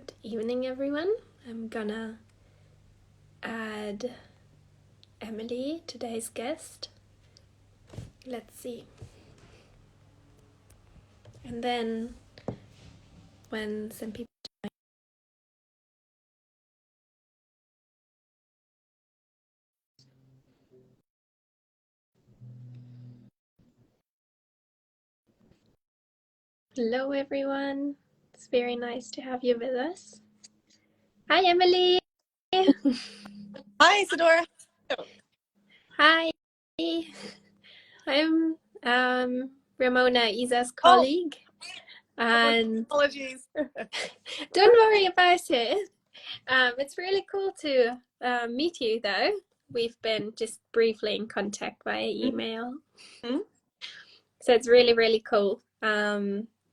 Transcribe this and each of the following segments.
Good evening, everyone. I'm gonna add Emily, today's guest. Let's see. And then when some people. Hello, everyone. It's very nice to have you with us. Hi, Emily. Hi, Isadora. Hi. I'm Ramona, Isa's Oh, colleague. And apologies. don't worry about it. It's really cool to meet you, though. We've been just briefly in contact via email. Mm-hmm. So it's really, really cool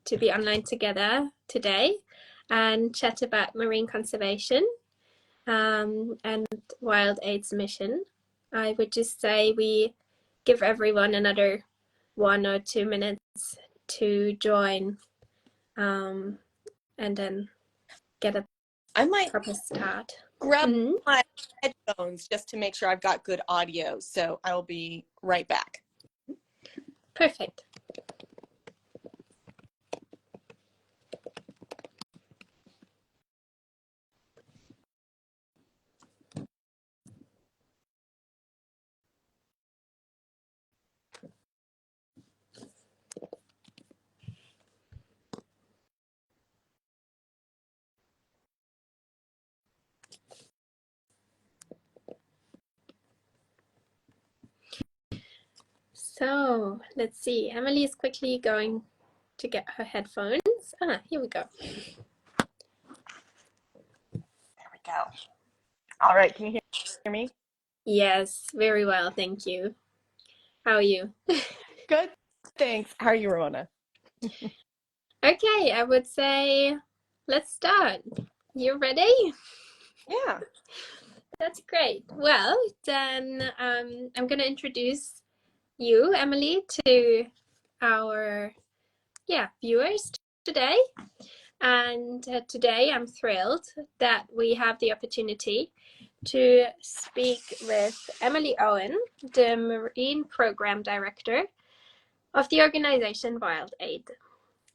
to be online together today and chat about marine conservation and Wild AIDS mission. I would just say we give everyone another 1 or 2 minutes to join and then get a I might proper start. grab Mm-hmm. my headphones just to make sure I've got good audio, so I will be right back. Perfect. So let's see. Emily is quickly going to get her headphones. Here we go. There we go. All right, can you hear me? Yes, very well, thank you. How are you? Good, thanks. How are you, Ramona? Okay, I would say let's start. You ready? Yeah. That's great. Well, then I'm going to introduce you, Emily, to our viewers today. And today I'm thrilled that we have the opportunity to speak with Emily Owen, the Marine Program Director of the organization Wild Aid.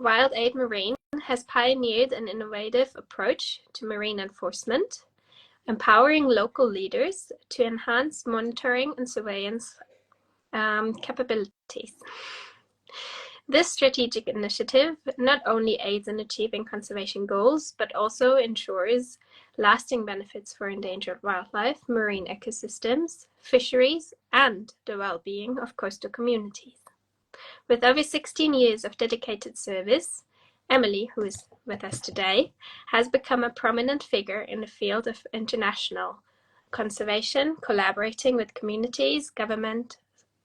Wild Aid Marine has pioneered an innovative approach to marine enforcement, empowering local leaders to enhance monitoring and surveillance capabilities. This strategic initiative not only aids in achieving conservation goals, but also ensures lasting benefits for endangered wildlife, marine ecosystems, fisheries, and the well-being of coastal communities. With over 16 years of dedicated service, Emily, who is with us today, has become a prominent figure in the field of international conservation, collaborating with communities, government,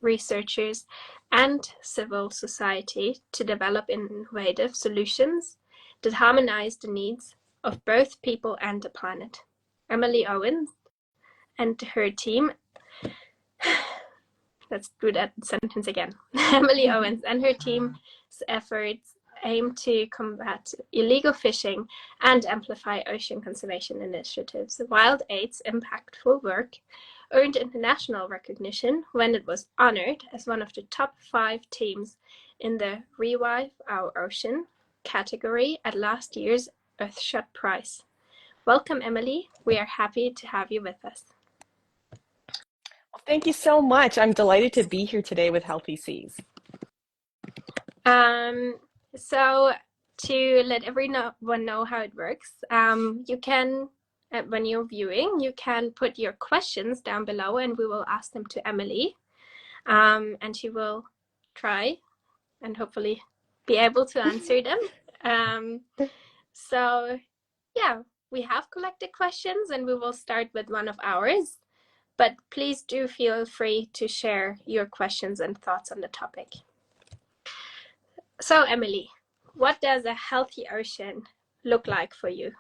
researchers, and civil society to develop innovative solutions that harmonize the needs of both people and the planet. Emily Owen and her team Let's do that sentence again. Emily Owens and her team's efforts aim to combat illegal fishing and amplify ocean conservation initiatives. Wild Aid's impactful work earned international recognition when it was honored as one of the top 5 teams in the Revive Our Ocean category at last year's Earthshot Prize. Welcome, Emily. We are happy to have you with us. Well, thank you so much. I'm delighted to be here today with Healthy Seas. So to let everyone know how it works, you can, when you're viewing, you can put your questions down below and we will ask them to Emily. And she will try and hopefully be able to answer them. So yeah, we have collected questions and we will start with one of ours. But please do feel free to share your questions and thoughts on the topic. So, Emily, what does a healthy ocean look like for you?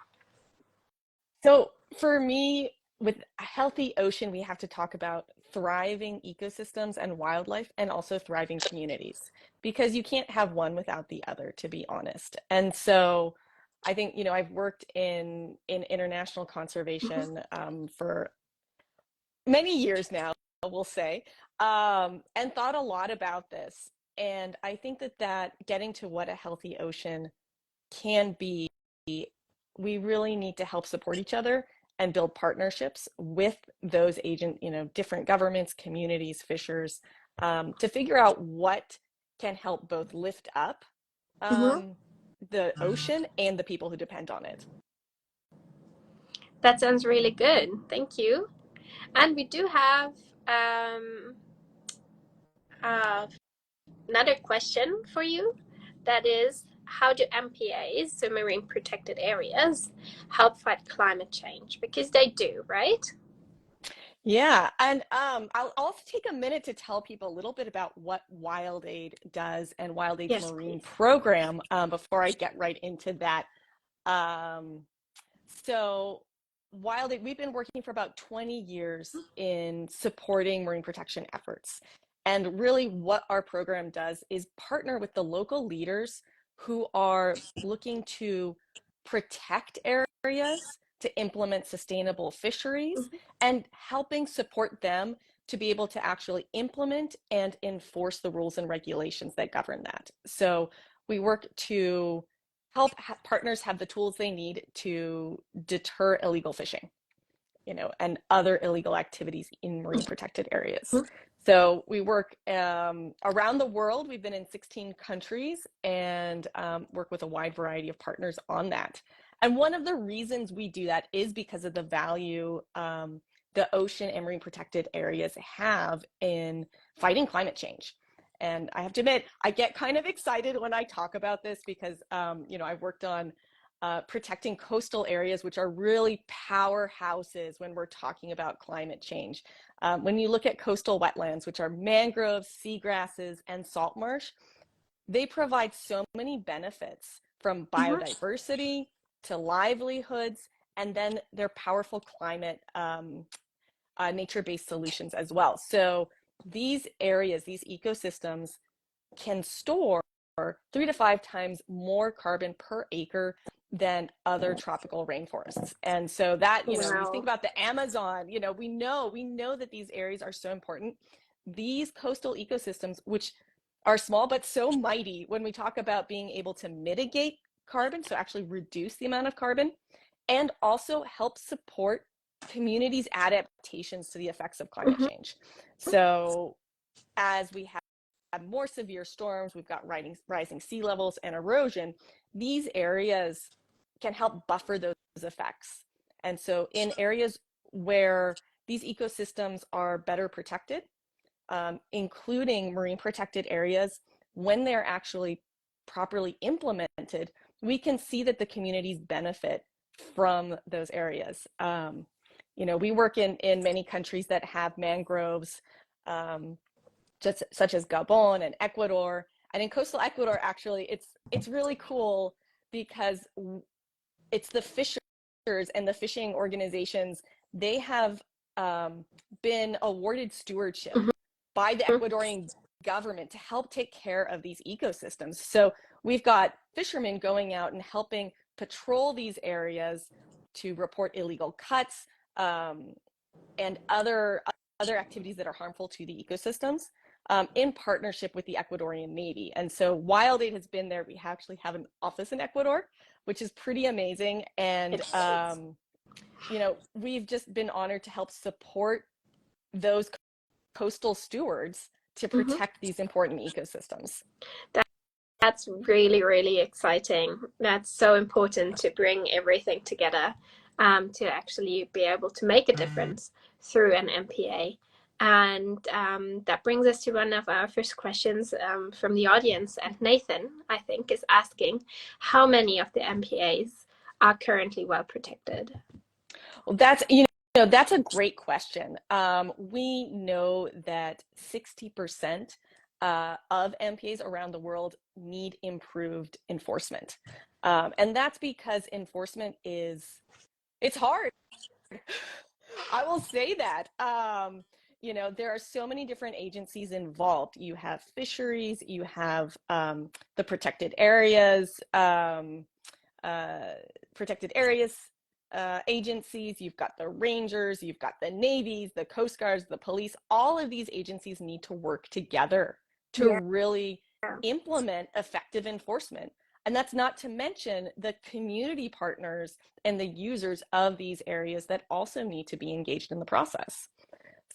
So for me, with a healthy ocean, we have to talk about thriving ecosystems and wildlife and also thriving communities because you can't have one without the other, to be honest. And so I think, I've worked in international Mhm. conservation for many years now, we'll say, and thought a lot about this. And I think that getting to what a healthy ocean can be, we really need to help support each other and build partnerships with those different governments, communities, fishers, to figure out what can help both lift up Mhm. um, the ocean and the people who depend on it. That sounds really good. Thank you. And we do have um, uh, another question for you. That is, how do MPAs, so marine protected areas, help fight climate change? Because they do, right? Yeah, and I'll also take a minute to tell people a little bit about what Wild Aid does and Wild Aid's Yes, marine please. program before I get right into that. Um, So, we've been working for about 20 years in supporting marine protection efforts. And really, what our program does is partner with the local leaders who are looking to protect areas, to implement sustainable fisheries, and helping support them to be able to actually implement and enforce the rules and regulations that govern that. So, we work to help partners have the tools they need to deter illegal fishing, and other illegal activities in marine protected areas. So we work around the world. We've been in 16 countries and work with a wide variety of partners on that. And one of the reasons we do that is because of the value the ocean and marine protected areas have in fighting climate change. And I have to admit, I get kind of excited when I talk about this because, I've worked on protecting coastal areas, which are really powerhouses when we're talking about climate change. When you look at coastal wetlands, which are mangroves, seagrasses, and salt marsh, they provide so many benefits from Mhm. biodiversity to livelihoods, and then they're powerful climate nature-based solutions as well. So these areas, these ecosystems can store 3 to 5 times more carbon per acre than other tropical rainforests. And so that, you think Wow. about the Amazon, we know that these areas are so important. These coastal ecosystems, which are small but so mighty when we talk about being able to mitigate carbon, so actually reduce the amount of carbon, and also help support communities' adaptations to the effects of climate Mhm. change. So as we have more severe storms, we've got rising sea levels and erosion, these areas can help buffer those effects. And so in areas where these ecosystems are better protected, including marine protected areas, when they're actually properly implemented, we can see that the communities benefit from those areas. We work in many countries that have mangroves, um, just such as Gabon and Ecuador. And in coastal Ecuador, actually, it's really cool because it's the fishers and the fishing organizations. They have been awarded stewardship Mhm. by the Ecuadorian government to help take care of these ecosystems. So we've got fishermen going out and helping patrol these areas to report illegal cuts, and other activities that are harmful to the ecosystems, in partnership with the Ecuadorian Navy. And so Wild Aid has been there. We actually have an office in Ecuador, which is pretty amazing. And It is. we've just been honored to help support those coastal stewards to Mhm. protect these important ecosystems. That's really, really exciting. That's so important to bring everything together, to actually be able to make a difference through an MPA. And that brings us to one of our first questions from the audience. And Nathan, I think, is asking how many of the MPAs are currently well protected? Well, that's a great question. We know that 60% of MPAs around the world need improved enforcement. And that's because enforcement it's hard. I will say that. There are so many different agencies involved. You have fisheries, you have the protected areas, protected areas agencies, you've got the rangers, you've got the navies, the coast guards, the police. All of these agencies need to work together to Yeah. really implement effective enforcement. And that's not to mention the community partners and the users of these areas that also need to be engaged in the process.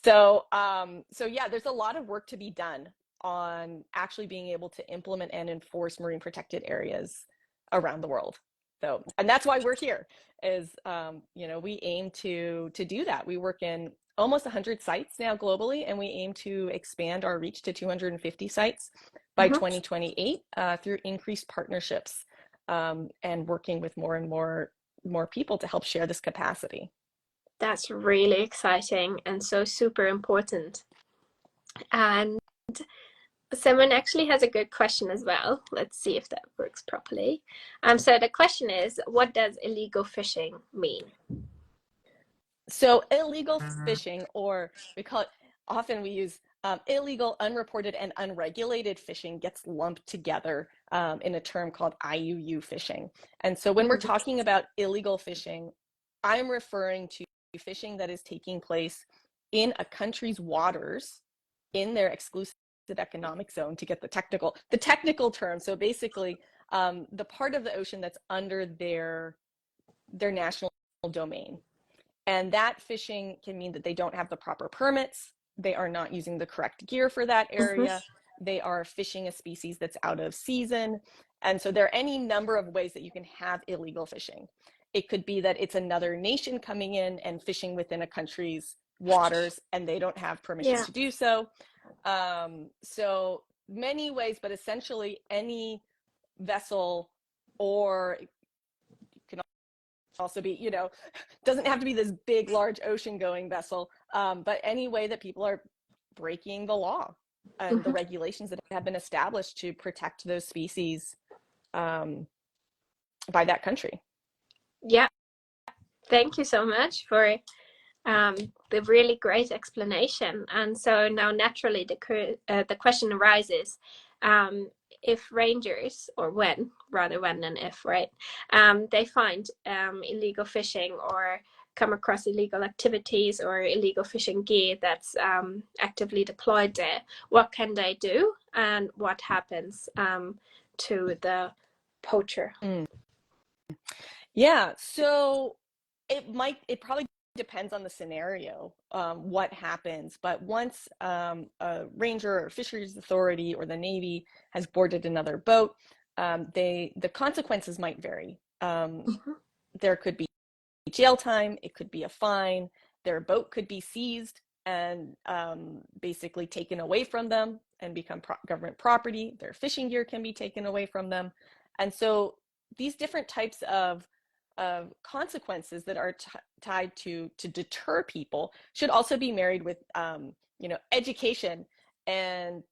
So yeah, there's a lot of work to be done on actually being able to implement and enforce marine protected areas around the world. So, and that's why we're here. Is we aim to do that. We work in almost 100 sites now globally, and we aim to expand our reach to 250 sites by 2028 through increased partnerships and working with more and more people to help share this capacity. That's really exciting and so super important. And someone actually has a good question as well. Let's see if that works properly. So the question is, what does illegal fishing mean? So illegal fishing, or we call it, often we use illegal, unreported, and unregulated fishing gets lumped together in a term called IUU fishing. And so when we're talking about illegal fishing, I'm referring to fishing that is taking place in a country's waters in their exclusive economic zone, to get the technical term. So basically, the part of the ocean that's under their national domain. And that fishing can mean that they don't have the proper permits, they are not using the correct gear for that area, they are fishing a species that's out of season. And so there are any number of ways that you can have illegal fishing. It could be that it's another nation coming in and fishing within a country's waters and they don't have permission to do so. So many ways, but essentially any vessel, or can also be, doesn't have to be this big, large ocean going vessel, but any way that people are breaking the law and the regulations that have been established to protect those species by that country. Yeah, thank you so much for the really great explanation. And so now naturally the question arises, if rangers, or when than if, right, they find illegal fishing or come across illegal activities or illegal fishing gear that's actively deployed there, what can they do and what happens to the poacher? Yeah, so it probably depends on the scenario, what happens. But once a ranger or fisheries authority or the Navy has boarded another boat, the consequences might vary. There could be jail time, it could be a fine, their boat could be seized and basically taken away from them and become government property. Their fishing gear can be taken away from them. And so these different types of consequences that are tied to deter people should also be married with education and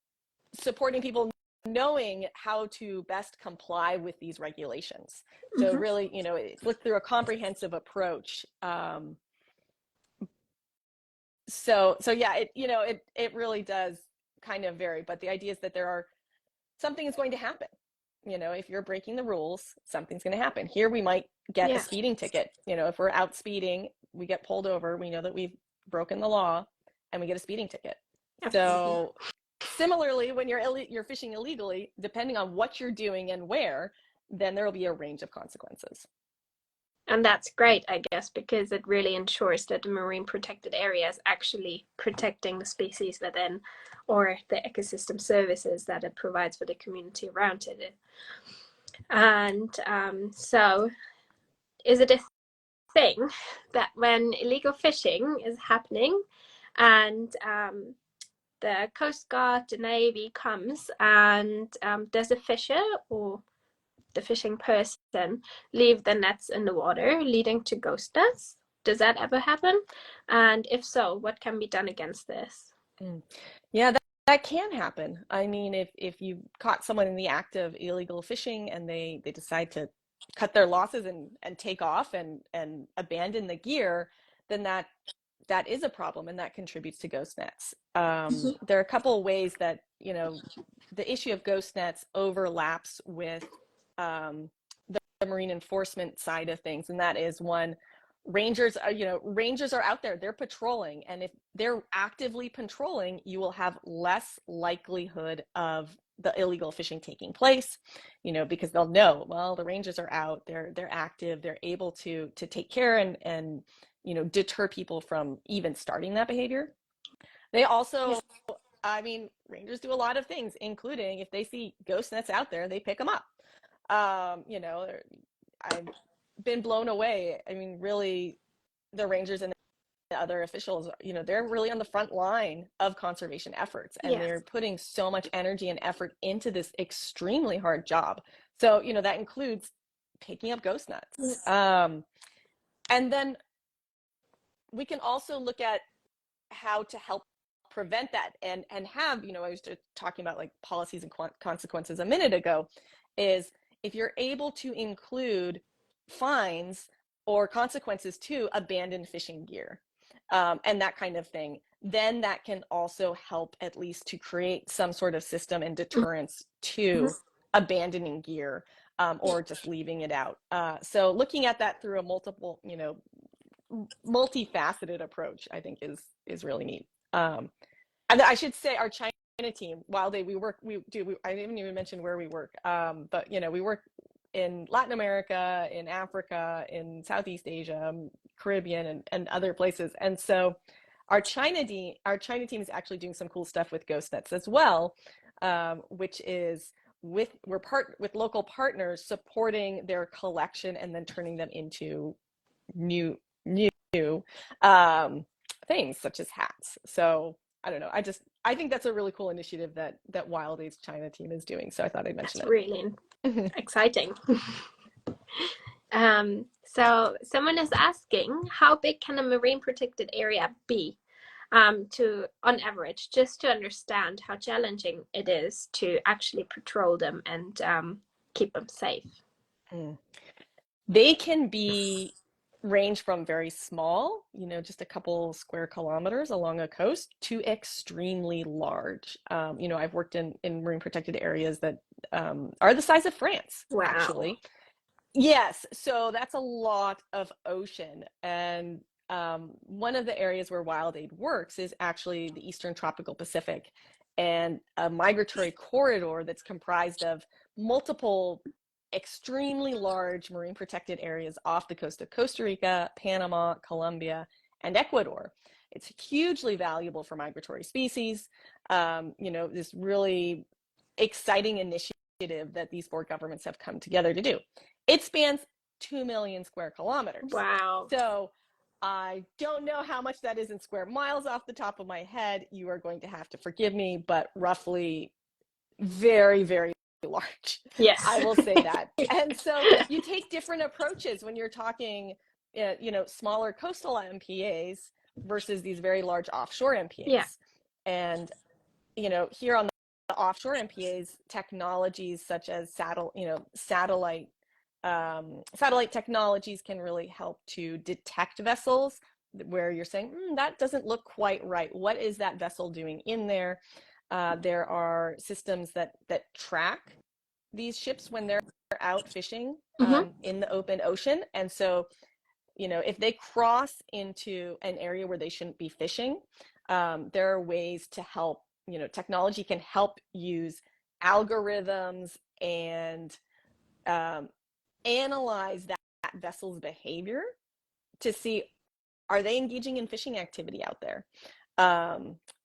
supporting people knowing how to best comply with these regulations. So really, look through a comprehensive approach. So yeah, it really does kind of vary, but the idea is that something is going to happen. If you're breaking the rules, something's going to happen. Here we might get a speeding ticket. If we're out speeding, we get pulled over, we know that we've broken the law and we get a speeding ticket. So similarly, when you're fishing illegally, depending on what you're doing and where, then there will be a range of consequences. And that's great, I guess, because it really ensures that the marine protected area is actually protecting the species within, or the ecosystem services that it provides for the community around it. And so is it a thing that when illegal fishing is happening and the Coast Guard, the Navy comes and does a fisher or the fishing person leave the nets in the water, leading to ghost nets? Does that ever happen? And if so, what can be done against this? Yeah, that can happen. I mean, if you caught someone in the act of illegal fishing and they decide to cut their losses and take off and abandon the gear, then that is a problem, and that contributes to ghost nets. There are a couple of ways that the issue of ghost nets overlaps with the marine enforcement side of things, and that is one, rangers are out there, they're patrolling, and if they're actively patrolling, you will have less likelihood of the illegal fishing taking place, because they'll know, well, the rangers are out, they're active, they're able to take care and deter people from even starting that behavior. They also, Yes. I mean, rangers do a lot of things, including if they see ghost nets out there, they pick them up. I've been blown away. I mean, really, the rangers and the other officials, they're really on the front line of conservation efforts, and they're Yes. putting so much energy and effort into this extremely hard job. So, that includes picking up ghost nuts. Yes. And then we can also look at how to help prevent that and have, I was just talking about like policies and consequences a minute ago, is if you're able to include fines or consequences to abandoned fishing gear, and that kind of thing, then that can also help at least to create some sort of system and deterrence Mhm. to abandoning gear, or just leaving it out. So looking at that through a multifaceted approach, I think is really neat. And I should say our China team, while I didn't even mention where we work, but we work in Latin America, in Africa, in Southeast Asia, Caribbean, and other places. And so our China team is actually doing some cool stuff with ghost nets as well, which is with local partners supporting their collection and then turning them into new um, things such as hats. So I don't know. I think that's a really cool initiative that Wild Aid's China team is doing. So I thought I'd mention That's really it. exciting. So someone is asking, how big can a marine protected area be, on average, just to understand how challenging it is to actually patrol them and keep them safe? They can range from very small, just a couple square kilometers along a coast, to extremely large. I've worked in marine protected areas that are the size of France, Wow. actually. Yes, so that's a lot of ocean. And one of the areas where Wild Aid works is actually the Eastern Tropical Pacific, and a migratory corridor that's comprised of multiple extremely large marine protected areas off the coast of Costa Rica, Panama, Colombia, and Ecuador. It's hugely valuable for migratory species. This really exciting initiative that these four governments have come together to do. It spans 2 million square kilometers. Wow. So I don't know how much that is in square miles off the top of my head. You are going to have to forgive me, but roughly very, very large. Yes. I will say that. And so you take different approaches when you're talking, smaller coastal MPAs versus these very large offshore MPAs. Yeah. And, here on the offshore MPAs, technologies such as satellite technologies can really help to detect vessels where you're saying, that doesn't look quite right. What is that vessel doing in there? There are systems that track these ships when they're out fishing in the open ocean. And so, if they cross into an area where they shouldn't be fishing, there are ways to help, technology can help use algorithms and analyze that vessel's behavior to see, are they engaging in fishing activity out there?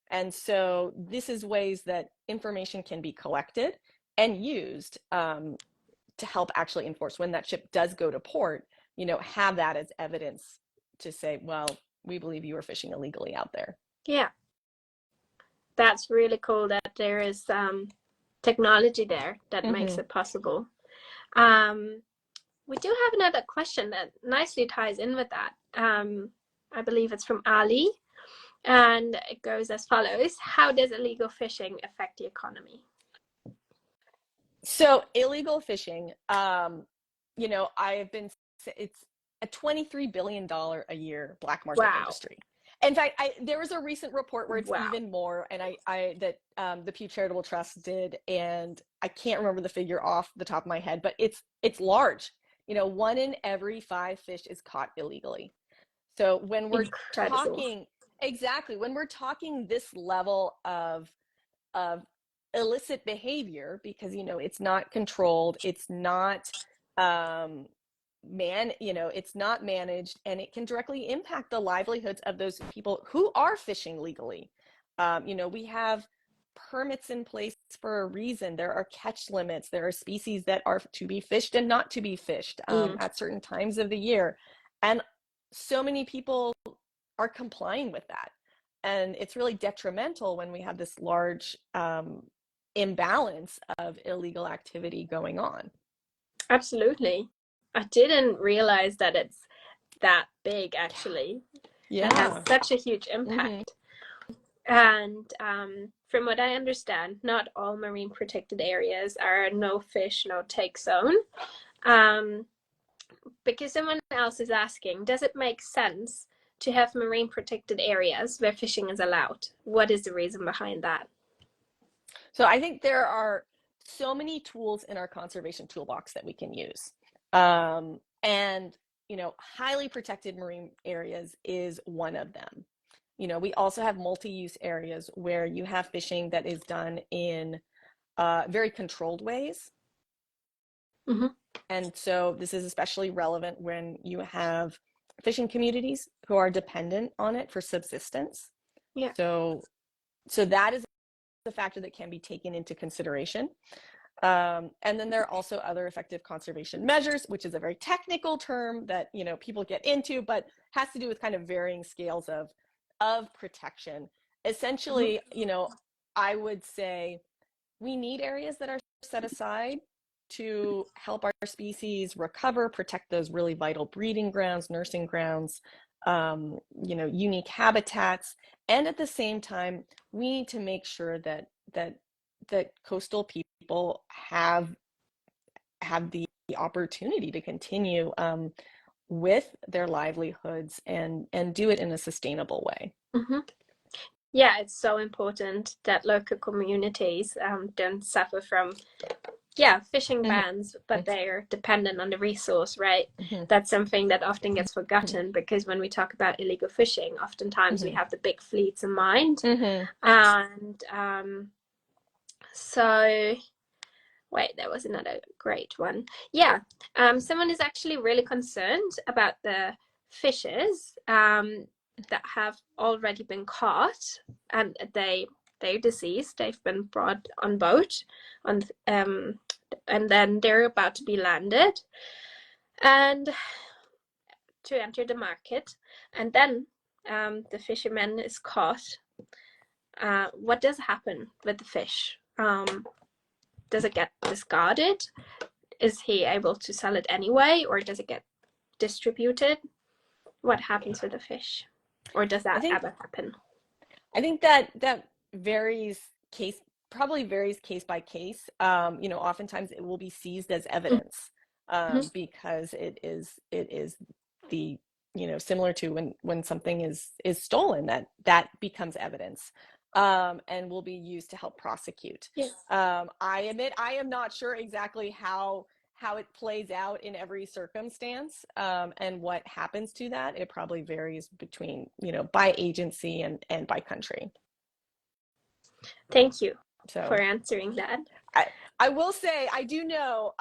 And so this is ways that information can be collected and used to help actually enforce when that ship does go to port, have that as evidence to say, well, we believe you are fishing illegally out there. Yeah. That's really cool that there is technology there that makes it possible. We do have another question that nicely ties in with that. I believe it's from Ali, and it goes as follows: how does illegal fishing affect the economy? So illegal fishing, it's a $23 billion a year black market industry. In fact, there was a recent report where it's even more, and the Pew Charitable Trust did, and I can't remember the figure off the top of my head, but it's large. 1 in every 5 fish is caught illegally. So when we're Incredible. talking, exactly, when we're talking this level of illicit behavior, because it's not controlled, it's not it's not managed, and it can directly impact the livelihoods of those people who are fishing legally. We have permits in place for a reason. There are catch limits. There are species that are to be fished and not to be fished at certain times of the year. And so many people are complying with that. And it's really detrimental when we have this large imbalance of illegal activity going on. Absolutely. I didn't realize that it's that big, actually. It has Yeah. such a huge impact. And from what I understand, not all marine protected areas are no fish, no take zone. Because someone else is asking, does it make sense to have marine protected areas where fishing is allowed? What is the reason behind that? So I think there are so many tools in our conservation toolbox that we can use. And, highly protected marine areas is one of them. We also have multi-use areas where you have fishing that is done in very controlled ways. Mm-hmm. And so this is especially relevant when you have fishing communities who are dependent on it for subsistence. Yeah. So that is a factor that can be taken into consideration. And then there are also other effective conservation measures, which is a very technical term that people get into, but has to do with kind of varying scales of protection. Essentially, I would say we need areas that are set aside to help our species recover, protect those really vital breeding grounds, nursing grounds, unique habitats. And at the same time, we need to make sure that coastal people have the opportunity to continue with their livelihoods and do it in a sustainable way. Mm-hmm. Yeah, it's so important that local communities don't suffer from fishing bans, but they're dependent on the resource, right? That's something that often gets forgotten, because when we talk about illegal fishing, oftentimes we have the big fleets in mind. And so wait, there was another great one. Yeah, someone is actually really concerned about the fishes that have already been caught, and they're deceased. They've been brought on boat, and then they're about to be landed and to enter the market. And then the fisherman is caught. What does happen with the fish? Does it get discarded? Is he able to sell it anyway, or does it get distributed? What happens with the fish? Or does that ever happen? I think that varies probably varies case by case. Oftentimes it will be seized as evidence because it is the similar to when something is stolen, that becomes evidence and will be used to help prosecute. Yes. I admit I am not sure exactly how it plays out in every circumstance and what happens to that. It probably varies between, by agency and by country. Thank you for answering that. I will say, I do know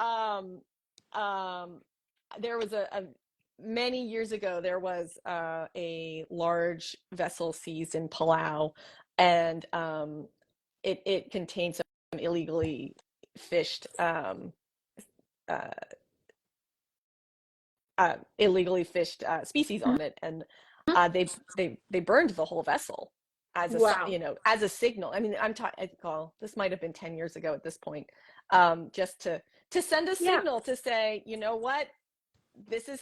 there was many years ago, there was a large vessel seized in Palau, and it contained some illegally fished species on it, and they burned the whole vessel as as a signal. I mean, this might have been 10 years ago at this point, just to send a signal to say, you know what, this is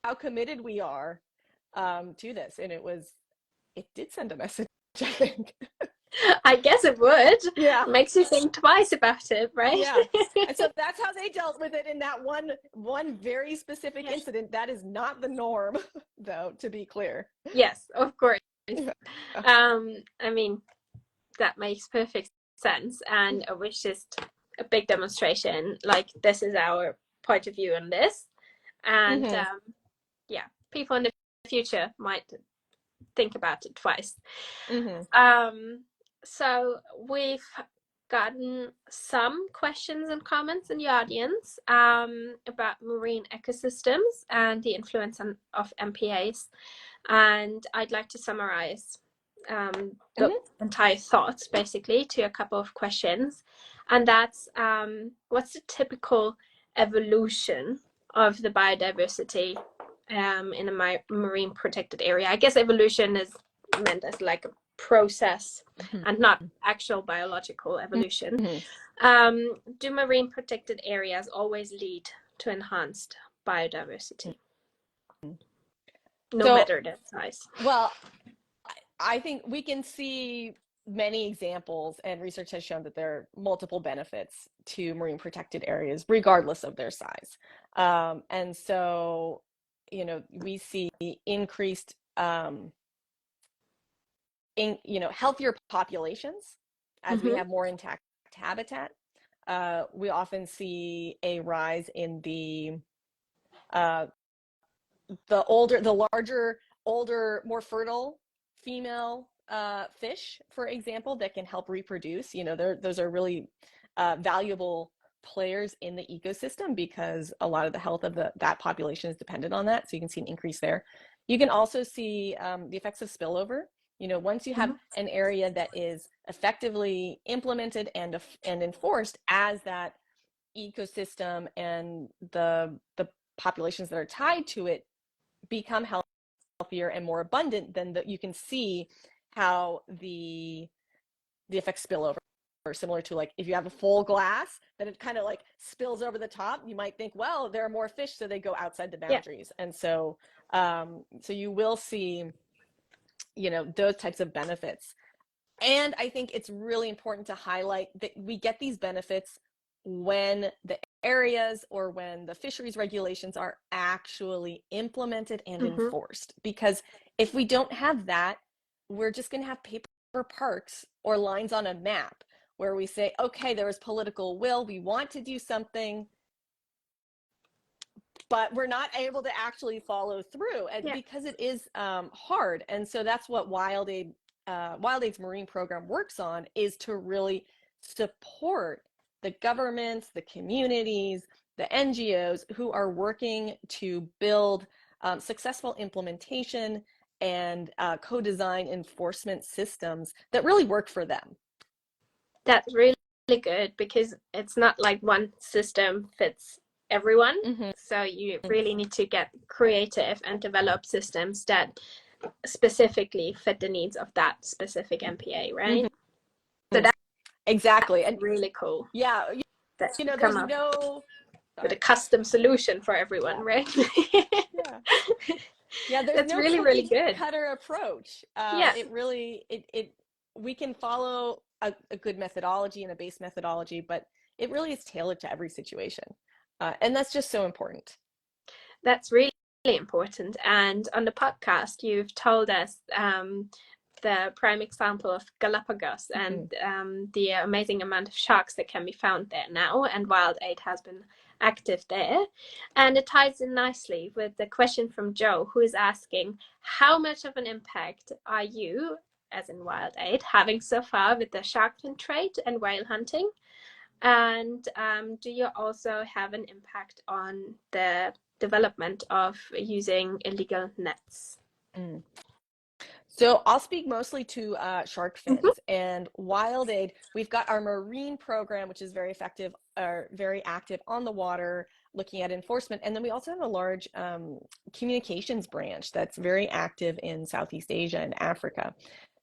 how committed we are to this. And it did send a message, I think. I guess it would. Yeah. It makes you think twice about it, right? Yeah. And so that's how they dealt with it in that one very specific incident. That is not the norm, though, to be clear. Yes, of course. I mean, that makes perfect sense. And it was just a big demonstration. Like, this is our point of view on this. And Mm-hmm. yeah, people in the future might think about it twice. Mm-hmm. So we've gotten some questions and comments in the audience about marine ecosystems and the influence of MPAs. And I'd like to summarize the Mm-hmm. entire thoughts basically to a couple of questions. And that's what's the typical evolution of the biodiversity in a marine protected area? I guess evolution is meant as like a process and not actual biological evolution. Mm-hmm. Do marine protected areas always lead to enhanced biodiversity, no So, matter the size? well, I think we can see many examples, and research has shown that there are multiple benefits to marine protected areas, regardless of their size. And so, we see increased, healthier populations as we Mm-hmm. have more intact habitat. We often see a rise in uh, the larger, older, more fertile female fish, for example, that can help reproduce. Those are really valuable players in the ecosystem because a lot of the health of that population is dependent on that. So you can see an increase there. You can also see the effects of spillover. Once you have Mm-hmm. an area that is effectively implemented and enforced as that ecosystem, and the populations that are tied to it become healthier and more abundant, then you can see how the effects spill over. Similar to, like, if you have a full glass, then it kind of like spills over the top. You might think, well, there are more fish, so they go outside the Yeah. boundaries. And so you will see those types of benefits. And I think it's really important to highlight that we get these benefits when the areas or when the fisheries regulations are actually implemented and Mm-hmm. enforced. Because if we don't have that, we're just going to have paper parks or lines on a map where we say, okay, there is political will, we want to do something, but we're not able to actually follow through, and Yeah. because it is hard. And so that's what WildAid's marine program works on, is to really support the governments, the communities, the NGOs who are working to build successful implementation and co-design enforcement systems that really work for them. That's really good because it's not like one system fits everyone. Mm-hmm. So you really need to get creative and develop systems that specifically fit the needs of that specific MPA, right? Mm-hmm. So Exactly. that's And really cool yeah, that you there's come up no, with a sorry. custom solution for everyone, Yeah. right? Yeah. Yeah, there's That's no really, really cookie good. cutter approach. Yeah. It really, we can follow a good methodology and a base methodology, but it really is tailored to every situation. And that's just so important. That's really important. And on the podcast, you've told us the prime example of Galapagos and Mm-hmm. the amazing amount of sharks that can be found there now, and WildAid has been active there. And it ties in nicely with the question from Joe, who is asking, how much of an impact are you, as in WildAid, having so far with the shark fin trade and whale hunting? And do you also have an impact on the development of using illegal nets? Mm. So I'll speak mostly to shark Mm-hmm. fins and WildAid. We've got our marine program, which is very effective, or very active on the water, looking at enforcement. And then we also have a large communications branch that's very active in Southeast Asia and Africa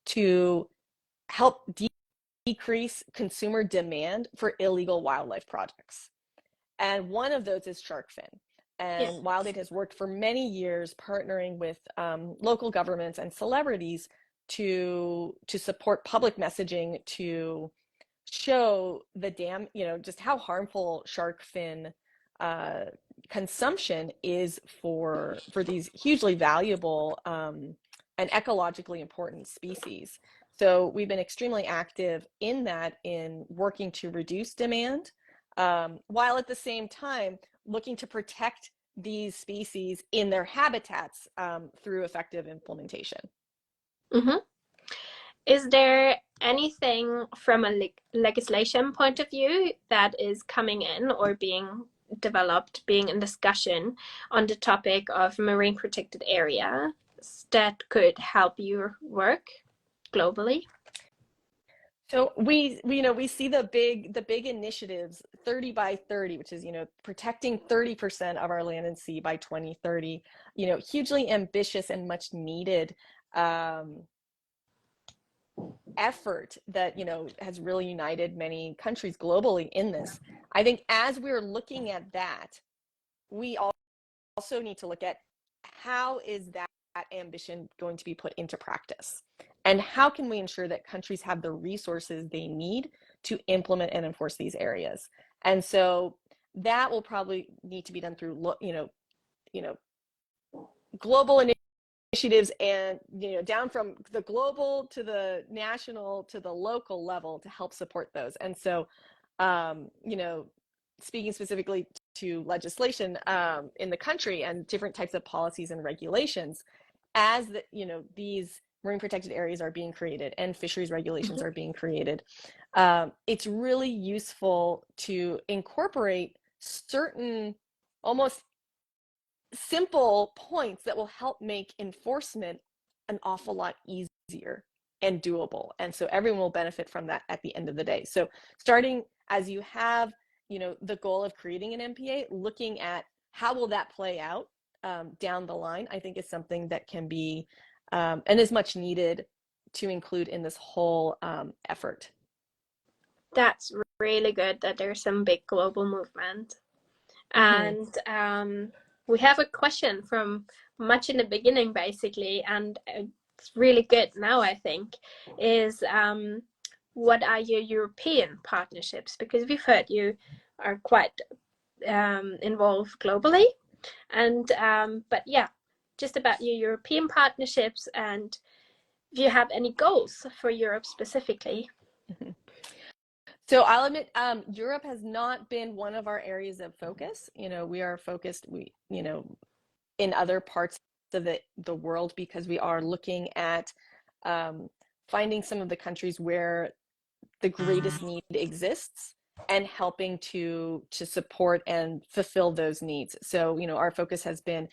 to help decrease consumer demand for illegal wildlife products. And one of those is shark fin. Yeah. And WildAid has worked for many years partnering with local governments and celebrities to support public messaging, to show just how harmful shark fin consumption is for these hugely valuable and ecologically important species. So we've been extremely active in that, in working to reduce demand, while at the same time looking to protect these species in their habitats through effective implementation. Mm-hmm. Is there anything from a legislation point of view that is coming in or being developed, being in discussion on the topic of marine protected areas that could help your work globally? So we see the big initiatives, 30 by 30, which is, protecting 30% of our land and sea by 2030, hugely ambitious and much needed effort that, has really united many countries globally in this. I think as we're looking at that, we also need to look at how is that ambition going to be put into practice? And how can we ensure that countries have the resources they need to implement and enforce these areas? And so that will probably need to be done through, global initiatives, and down from the global to the national to the local level to help support those. And so, speaking specifically to legislation in the country and different types of policies and regulations, as these marine protected areas are being created and fisheries regulations are being created, it's really useful to incorporate certain almost simple points that will help make enforcement an awful lot easier and doable. And so everyone will benefit from that at the end of the day. So starting as you have, the goal of creating an MPA, looking at how will that play out down the line, I think is something that can be and is much needed to include in this whole effort. That's really good that there's some big global movement. Mm-hmm. And we have a question from much in the beginning, basically, and it's really good now, I think, is what are your European partnerships? Because we've heard you are quite involved globally. And but yeah, just about your European partnerships and if you have any goals for Europe specifically. Mm-hmm. So I'll admit, Europe has not been one of our areas of focus. We are focused, in other parts of the world, because we are looking at finding some of the countries where the greatest need exists and helping to support and fulfill those needs. So, our focus has been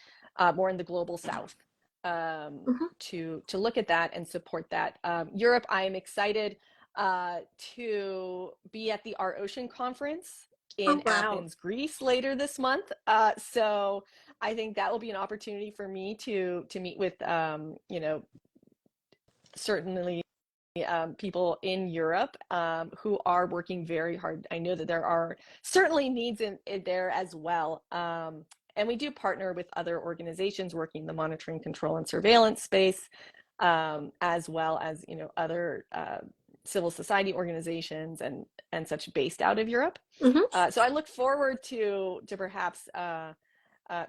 more in the global South Mm-hmm. to look at that and support that. Europe, I am excited to be at the Our Ocean Conference in Oh wow. Athens, Greece later this month. So I think that will be an opportunity for me to meet with, certainly people in Europe who are working very hard. I know that there are certainly needs in there as well. And we do partner with other organizations working in the monitoring, control, and surveillance space, as well as other civil society organizations and such based out of Europe. Mm-hmm. So I look forward to perhaps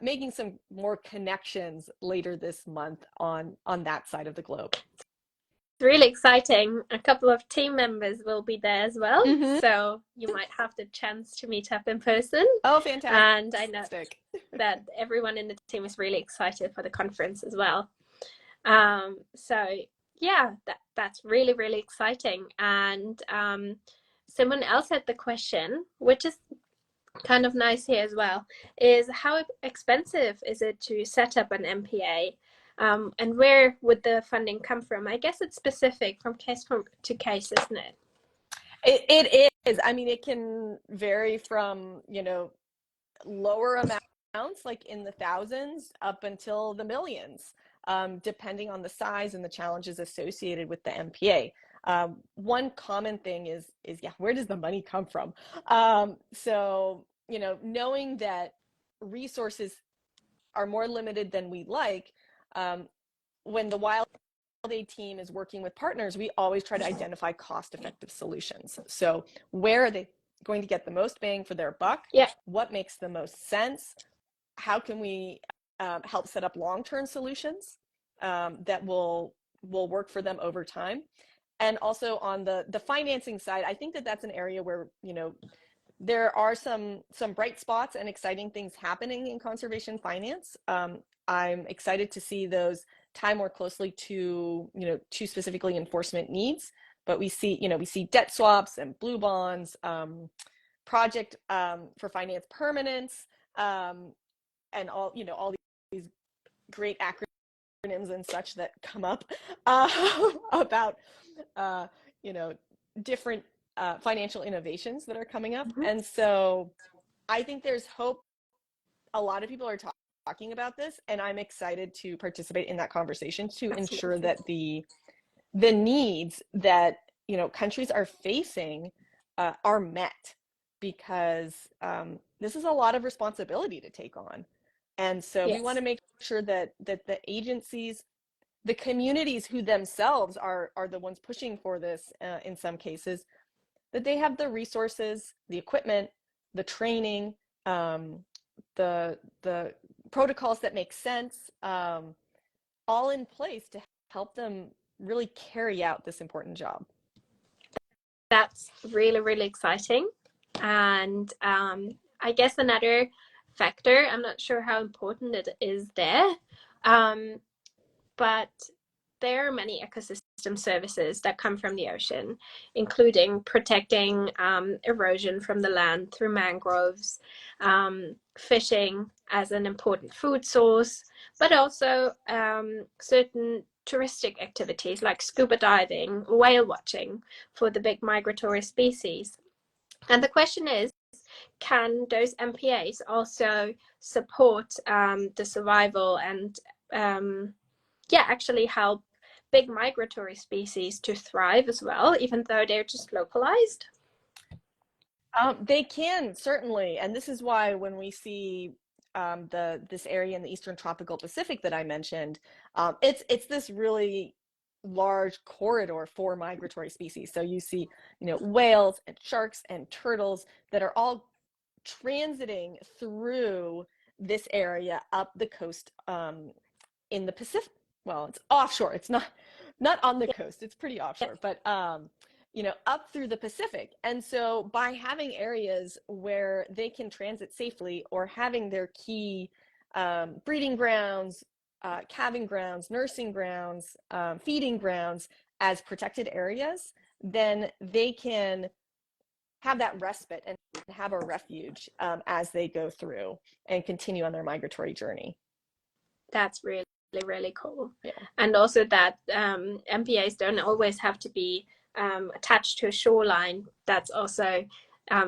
making some more connections later this month on that side of the globe. Really exciting. A couple of team members will be there as well, Mm-hmm. so you might have the chance to meet up in person. Oh, fantastic. And I know that everyone in the team is really excited for the conference as well. So yeah, that's really, really exciting. And someone else had the question, which is kind of nice here as well, is how expensive is it to set up an MPA? And where would the funding come from? I guess it's specific from case to case, isn't it? It is. I mean, it can vary from, lower amounts, like in the thousands, up until the millions, depending on the size and the challenges associated with the MPA. One common thing is yeah, where does the money come from? So, knowing that resources are more limited than we like, when the Wild Aid team is working with partners, we always try to identify cost-effective solutions. So where are they going to get the most bang for their buck? Yeah. What makes the most sense? How can we help set up long-term solutions that will work for them over time? And also on the financing side, I think that that's an area where, there are some bright spots and exciting things happening in conservation finance. I'm excited to see those tie more closely to, to specifically enforcement needs. But we see debt swaps and blue bonds, project for finance permanence, and all these great acronyms and such that come up about uh, you know different financial innovations that are coming up. Mhm. And so I think there's hope. A lot of people are talking about this, and I'm excited to participate in that conversation to ensure Absolutely. that the needs that countries are facing are met, because this is a lot of responsibility to take on. And so we want Yes. to make sure that the agencies, the communities who themselves are the ones pushing for this, in some cases, that they have the resources, the equipment, the training, um, the protocols that make sense, all in place to help them really carry out this important job. That's really, really exciting. And I guess another factor, I'm not sure how important it is there, um, but there are many ecosystem services that come from the ocean, including protecting erosion from the land through mangroves, fishing as an important food source, but also certain touristic activities like scuba diving, whale watching for the big migratory species. And the question is, can those MPAs also support the survival and actually help big migratory species to thrive as well, even though they're just localized? They can certainly, and this is why when we see this area in the Eastern Tropical Pacific that I mentioned, it's this really large corridor for migratory species. So you see, whales and sharks and turtles that are all transiting through this area up the coast, in the Pacific. Well, it's offshore. It's not on the coast. It's pretty Yeah, offshore, but up through the Pacific. And so by having areas where they can transit safely, or having their key breeding grounds, calving grounds, nursing grounds, feeding grounds as protected areas, then they can have that respite and have a refuge, as they go through and continue on their migratory journey. that's really, really cool. Yeah. And also that MPAs don't always have to be attached to a shoreline. That's also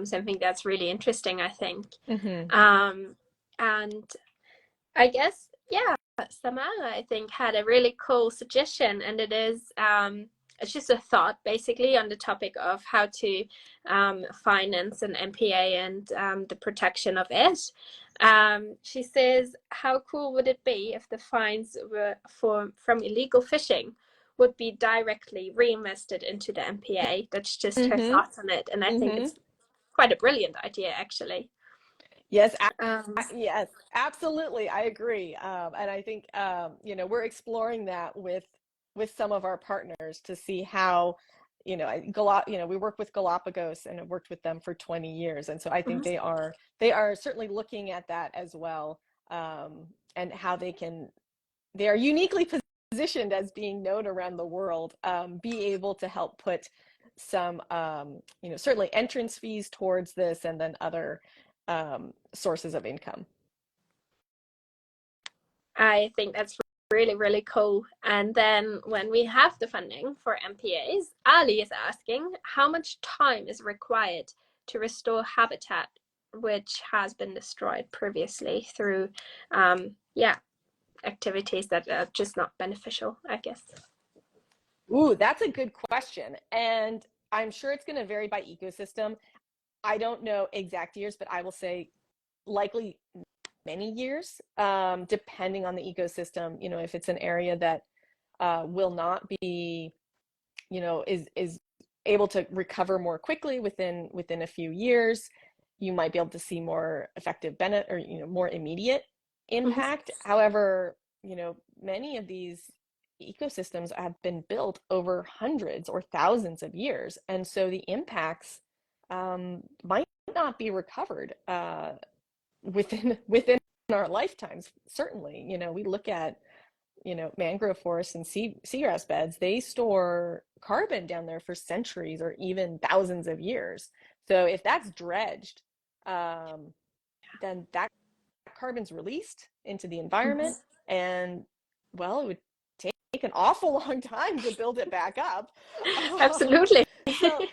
something that's really interesting, I think. Mm-hmm. Um, and I guess, yeah, Samara, I think, had a really cool suggestion, and it is it's just a thought basically on the topic of how to finance an MPA and the protection of it. She says, how cool would it be if the fines were from illegal fishing would be directly reinvested into the MPA? That's just her Mm-hmm. thoughts on it, and I think Mm-hmm. it's quite a brilliant idea, actually. Yes, Um, yes, absolutely. I agree. And I think, we're exploring that with some of our partners to see how, we work with Galapagos and have worked with them for 20 years. And so I think they are certainly looking at that as well, and how they are uniquely positioned as being known around the world, be able to help put some, certainly entrance fees towards this, and then other sources of income. I think that's really, really cool. And then when we have the funding for MPAs, Ali is asking how much time is required to restore habitat which has been destroyed previously through, activities that are just not beneficial, I guess. Ooh, that's a good question. And I'm sure it's going to vary by ecosystem. I don't know exact years, but I will say likely many years, depending on the ecosystem. If it's an area that will not be, is able to recover more quickly within a few years, you might be able to see more effective benefit, or more immediate Mm-hmm. impact. However, many of these ecosystems have been built over hundreds or thousands of years, and so the impacts might not be recovered within our lifetimes. Certainly, we look at mangrove forests and seagrass beds. They store carbon down there for centuries or even thousands of years. So if that's dredged, then that carbon's released into the environment, and well, it would take an awful long time to build it back up. Absolutely. So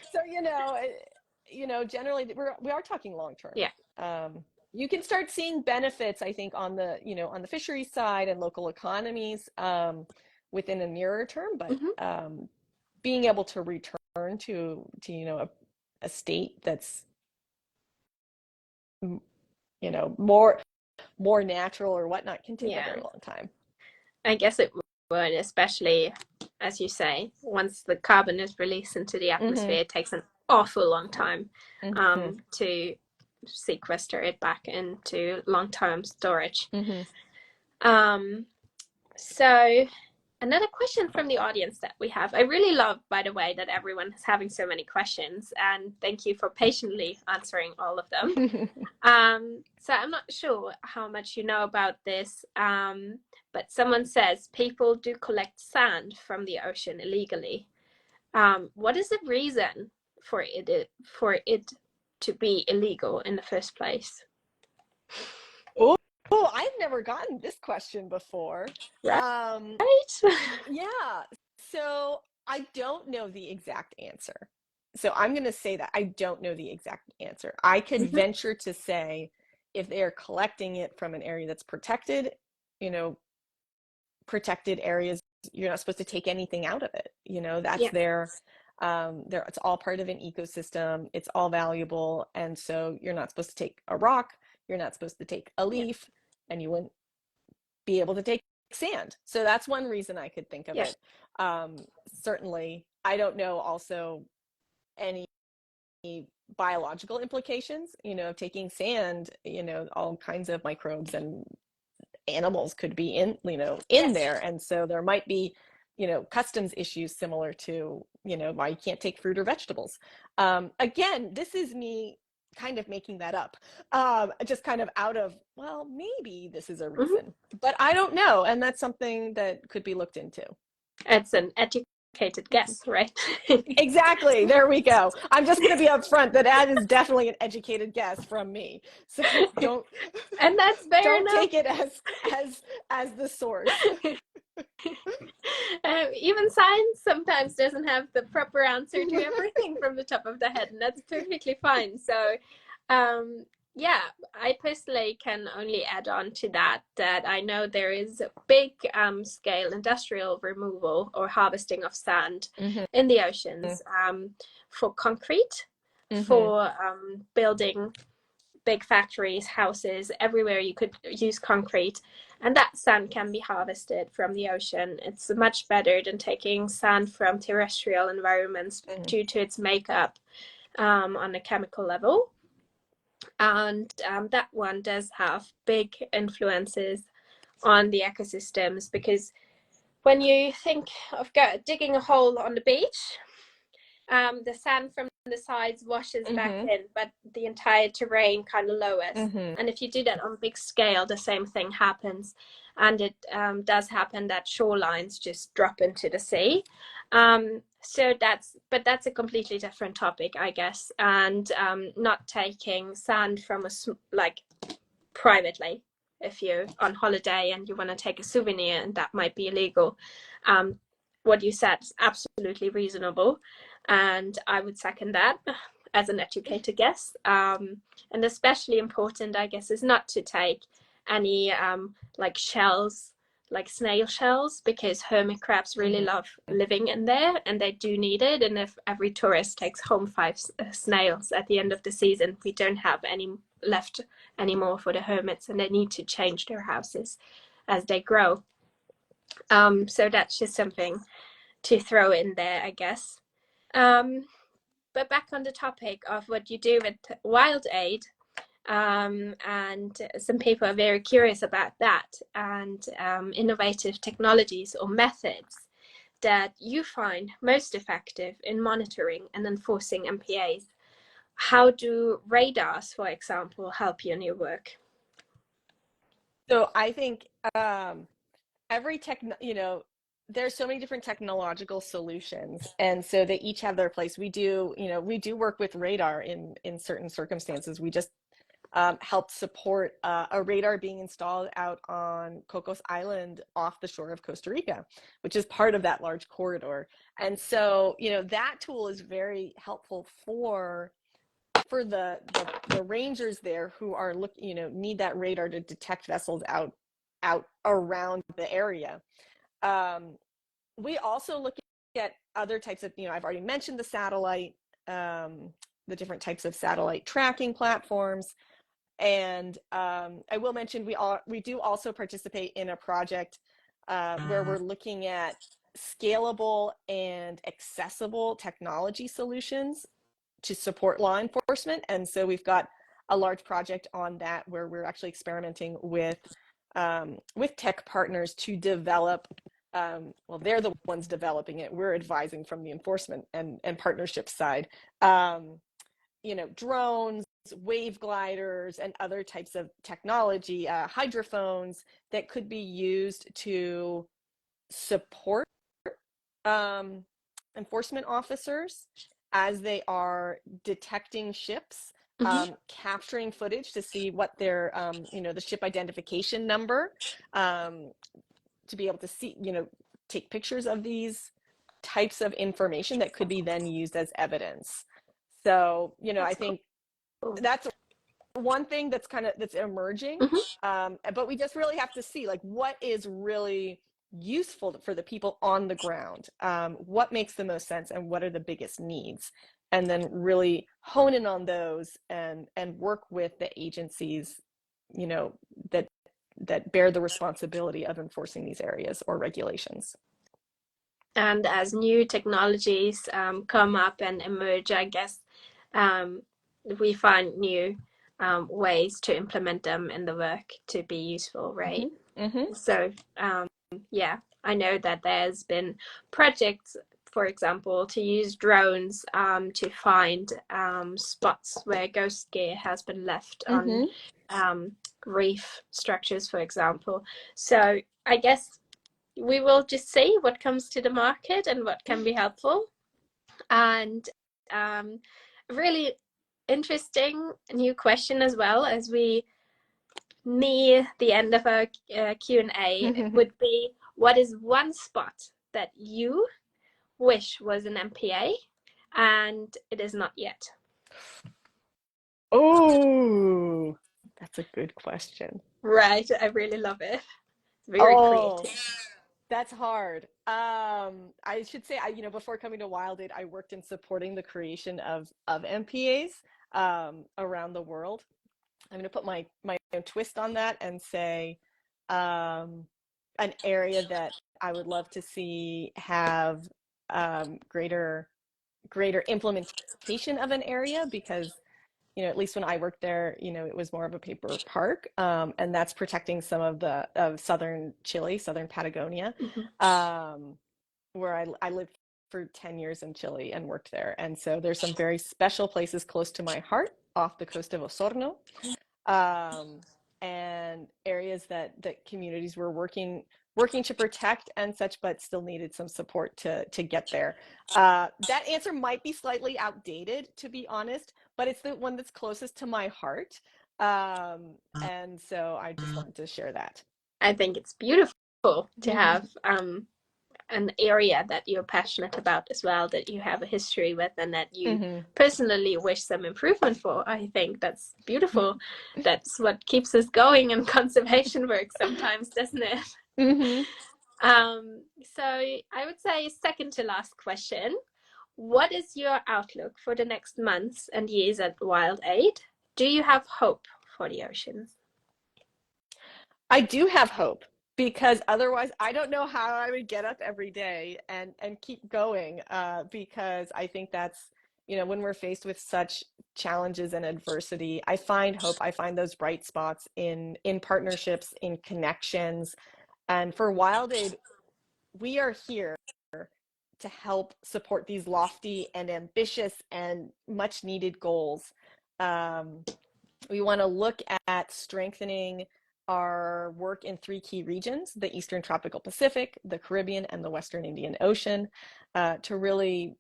generally we are talking long term. Yeah. You can start seeing benefits, I think, on the fishery side and local economies within a nearer term, but being able to return to a state that's more natural or whatnot can take a very long time. I guess it would, especially as you say, once the carbon is released into the atmosphere, it takes an awful long time to sequester it back into long-term storage. So another question from the audience that we have. I really love, by the way, that everyone is having so many questions, and thank you for patiently answering all of them. So I'm not sure how much you know about this, but someone says people do collect sand from the ocean illegally. What is the reason for it to be illegal in the first place? Oh, I've never gotten this question before. Right? Yeah. So I don't know the exact answer. So I'm going to say that I don't know the exact answer. I could venture to say if they are collecting it from an area that's protected, protected areas, you're not supposed to take anything out of it. That's their it's all part of an ecosystem. It's all valuable. And so you're not supposed to take a rock. You're not supposed to take a leaf, and you wouldn't be able to take sand. So that's one reason I could think of it. Certainly, I don't know also any biological implications, of taking sand, all kinds of microbes and animals could be in there. And so there might be, customs issues similar to, why you can't take fruit or vegetables. Again, this is me kind of making that up, just kind of out of, well, maybe this is a reason, but I don't know. And that's something that could be looked into. It's an educated guess, right? Exactly. There we go. I'm just going to be upfront that is definitely an educated guess from me. So don't, and that's fair enough. Take it as the source. Even science sometimes doesn't have the proper answer to everything from the top of the head, and that's perfectly fine. So I personally can only add on to that I know there is big scale industrial removal or harvesting of sand in the oceans for concrete, for building big factories, houses, everywhere you could use concrete. And that sand can be harvested from the ocean. It's much better than taking sand from terrestrial environments due to its makeup on a chemical level. And that one does have big influences on the ecosystems, because when you think of digging a hole on the beach, the sand from the sides washes back in, but the entire terrain kind of lowers. And if you do that on a big scale, the same thing happens. And it does happen that shorelines just drop into the sea. So that's a completely different topic, I guess. And not taking sand from privately. If you're on holiday and you want to take a souvenir, and that might be illegal. What you said is absolutely reasonable, and I would second that as an educated guess. And especially important, I guess, is not to take any shells, like snail shells, because hermit crabs really love living in there, and they do need it. And if every tourist takes home 5 snails at the end of the season, we don't have any left anymore for the hermits, and they need to change their houses as they grow. So that's just something to throw in there, I guess. But back on the topic of what you do with Wild Aid, and some people are very curious about that, and innovative technologies or methods that you find most effective in monitoring and enforcing MPAs. how do radars, for example, help you in your work? So I think every there's so many different technological solutions, and so they each have their place. We do work with radar in certain circumstances. We just helped support a radar being installed out on Cocos Island off the shore of Costa Rica, which is part of that large corridor. And so, that tool is very helpful for the rangers there who are need that radar to detect vessels out around the area. Um, we also look at other types of, I've already mentioned the satellite, the different types of satellite tracking platforms. And I will mention we do also participate in a project where we're looking at scalable and accessible technology solutions to support law enforcement. And so we've got a large project on that where we're actually experimenting with tech partners to develop. Well, they're the ones developing it. We're advising from the enforcement and partnership side. Drones, wave gliders, and other types of technology, hydrophones that could be used to support um, enforcement officers as they are detecting ships, Mm-hmm. capturing footage to see what their, the ship identification number, to be able to see, take pictures of these types of information that could be then used as evidence. So, I That's think cool. that's one thing that's emerging. Mm-hmm. But we just really have to see like what is really useful for the people on the ground, what makes the most sense and what are the biggest needs, and then really hone in on those and work with the agencies, that bear the responsibility of enforcing these areas or regulations. And as new technologies come up and emerge, I guess um, we find new ways to implement them in the work to be useful, right? Mm-hmm. Mm-hmm. So, yeah, I know that there's been projects, for example, to use drones to find spots where ghost gear has been left on Mm-hmm. um, reef structures, for example. So, I guess we will just see what comes to the market and what can be helpful. And um, really interesting new question as well as we near the end of our Q&A would be, what is one spot that you wish was an MPA and it is not yet? Oh, that's a good question. Right, I really love it. It's very Oh, creative. that's hard. I should say, before coming to Wild Aid, I worked in supporting the creation of MPAs around the world. I'm going to put my own twist on that and say um, an area that I would love to see have greater implementation of an area, because at least when I worked there, it was more of a paper park, and that's protecting some of southern Chile, southern Patagonia, Mm-hmm. um, where I lived for 10 years in Chile and worked there. And so there's some very special places close to my heart off the coast of Osorno, um, and areas that communities were working to protect and such, but still needed some support to get there. That answer might be slightly outdated, to be honest, but it's the one that's closest to my heart. And so I just wanted to share that. I think it's beautiful to have an area that you're passionate about as well, that you have a history with, and that you Mm-hmm. personally wish some improvement for. I think that's beautiful. That's what keeps us going in conservation work sometimes, doesn't it? Mm-hmm. So I would say, second to last question, what is your outlook for the next months and years at Wild Aid? Do you have hope for the oceans? I do have hope, because otherwise I don't know how I would get up every day and keep going, because I think that's, when we're faced with such challenges and adversity, I find hope. I find those bright spots in partnerships, in connections. And for Wild Aid, we are here to help support these lofty and ambitious and much needed goals. We want to look at strengthening our work in 3 key regions, the Eastern Tropical Pacific, the Caribbean, and the Western Indian Ocean, to really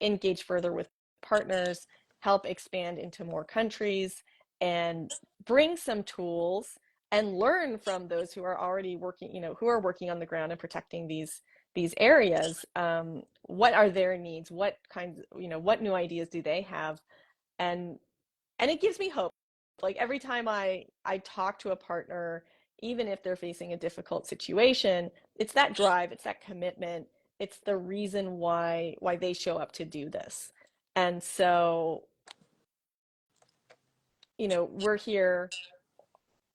engage further with partners, help expand into more countries, and bring some tools and learn from those who are already working, who are working on the ground and protecting these areas. What are their needs? What kinds, what new ideas do they have? And it gives me hope. Like every time I talk to a partner, even if they're facing a difficult situation, it's that drive, it's that commitment, it's the reason why they show up to do this. And so, we're here,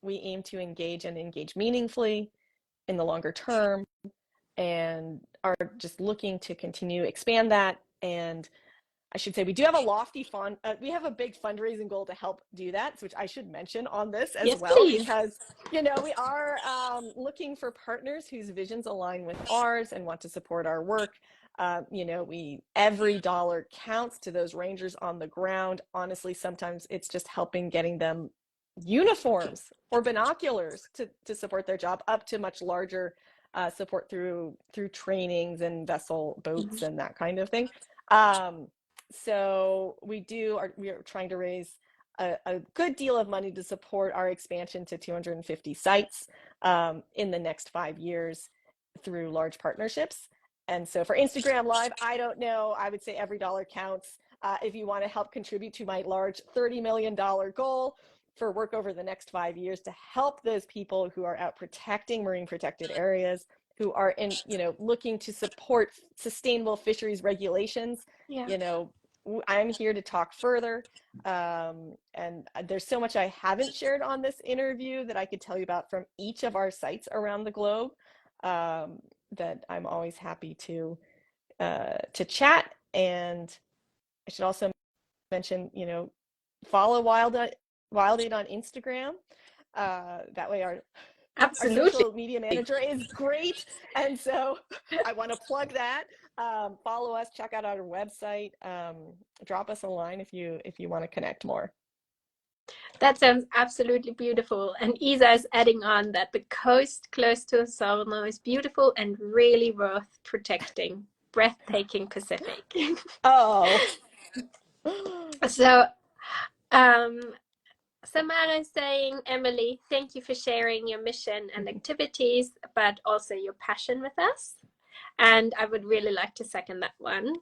we aim to engage meaningfully in the longer term, and are just looking to continue expand that. And I should say we do have a lofty fund. We have a big fundraising goal to help do that, which I should mention on this as Yes, well, please. because we are looking for partners whose visions align with ours and want to support our work. Every dollar counts to those rangers on the ground. Honestly, sometimes it's just helping getting them uniforms or binoculars to support their job, up to much larger support through trainings and vessel boats and that kind of thing. So we are trying to raise a good deal of money to support our expansion to 250 sites in the next 5 years through large partnerships. And so for Instagram Live, I don't know, I would say every dollar counts. If you want to help contribute to my large $30 million goal for work over the next 5 years to help those people who are out protecting marine protected areas, who are looking to support sustainable fisheries regulations. Yeah. I'm here to talk further. And there's so much I haven't shared on this interview that I could tell you about from each of our sites around the globe, that I'm always happy to chat. And I should also mention, follow Wild Aid on Instagram. That way our Absolutely. social media manager is great. And so I want to plug that. Follow us, check out our website, drop us a line if you want to connect more. That sounds absolutely beautiful. And Isa is adding on that the coast close to Osorno is beautiful and really worth protecting. Breathtaking Pacific. Oh. So, Samara is saying, Emily, thank you for sharing your mission and activities, but also your passion with us. And I would really like to second that one.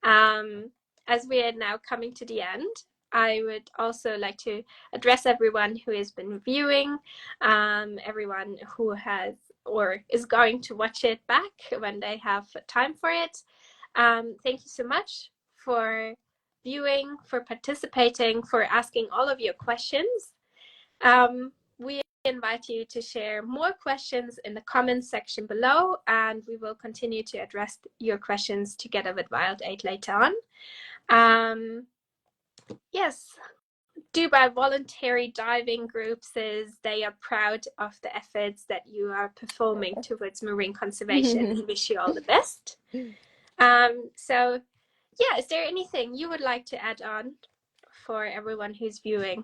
As we are now coming to the end, I would also like to address everyone who has been viewing, everyone who has or is going to watch it back when they have time for it. Thank you so much for viewing, for participating, for asking all of your questions. We invite you to share more questions in the comments section below, and we will continue to address your questions together with Wild Aid later on. Yes, Dubai Voluntary Diving Group says they are proud of the efforts that you are performing towards marine conservation and wish you all the best. So yeah, is there anything you would like to add on for everyone who's viewing?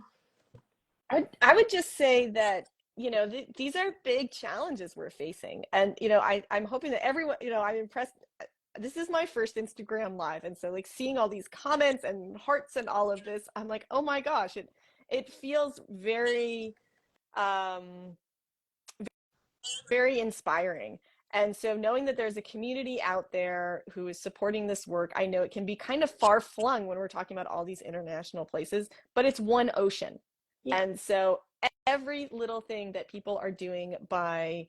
I would just say that, these are big challenges we're facing. And, I'm hoping that everyone, I'm impressed. This is my first Instagram Live. And so like seeing all these comments and hearts and all of this, I'm like, oh my gosh, it feels very, very inspiring. And so knowing that there's a community out there who is supporting this work, I know it can be kind of far flung when we're talking about all these international places, but it's one ocean. Yeah. And so every little thing that people are doing by,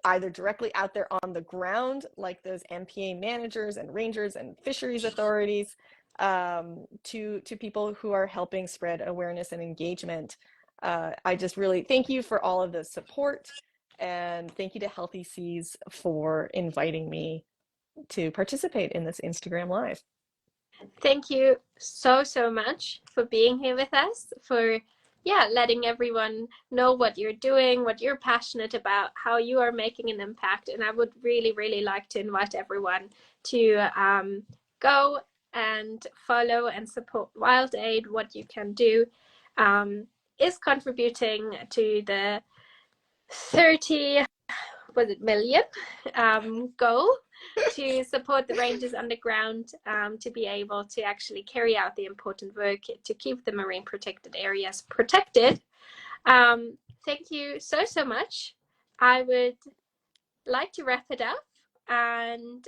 either directly out there on the ground, like those MPA managers and rangers and fisheries authorities, to people who are helping spread awareness and engagement. I just really thank you for all of the support, and thank you to Healthy Seas for inviting me to participate in this Instagram Live. Thank you so much for being here with us, for yeah, letting everyone know what you're doing, what you're passionate about, how you are making an impact. And I would really, really like to invite everyone to go and follow and support Wild Aid. What you can do is contributing to the 30 was it million goal to support the rangers underground to be able to actually carry out the important work to keep the marine protected areas protected. Thank you so much. I would like to wrap it up, and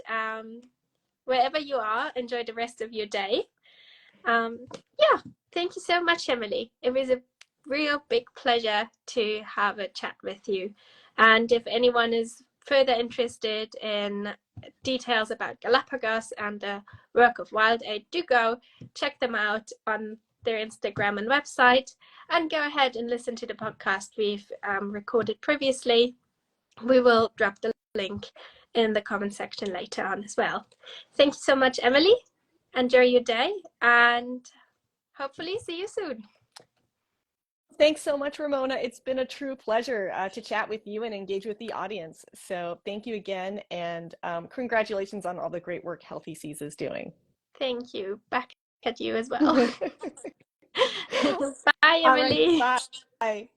wherever you are, enjoy the rest of your day. Yeah, thank you so much, Emily. It was a real big pleasure to have a chat with you. And if anyone is further interested in details about Galapagos and the work of Wild Aid, do go check them out on their Instagram and website, and go ahead and listen to the podcast we've recorded previously. We will drop the link in the comment section later on as well. Thank you so much, Emily. Enjoy your day, and hopefully see you soon. Thanks so much, Ramona. It's been a true pleasure to chat with you and engage with the audience. So thank you again, and congratulations on all the great work Healthy Seas is doing. Thank you. Back at you as well. Bye, All right, Emily. bye.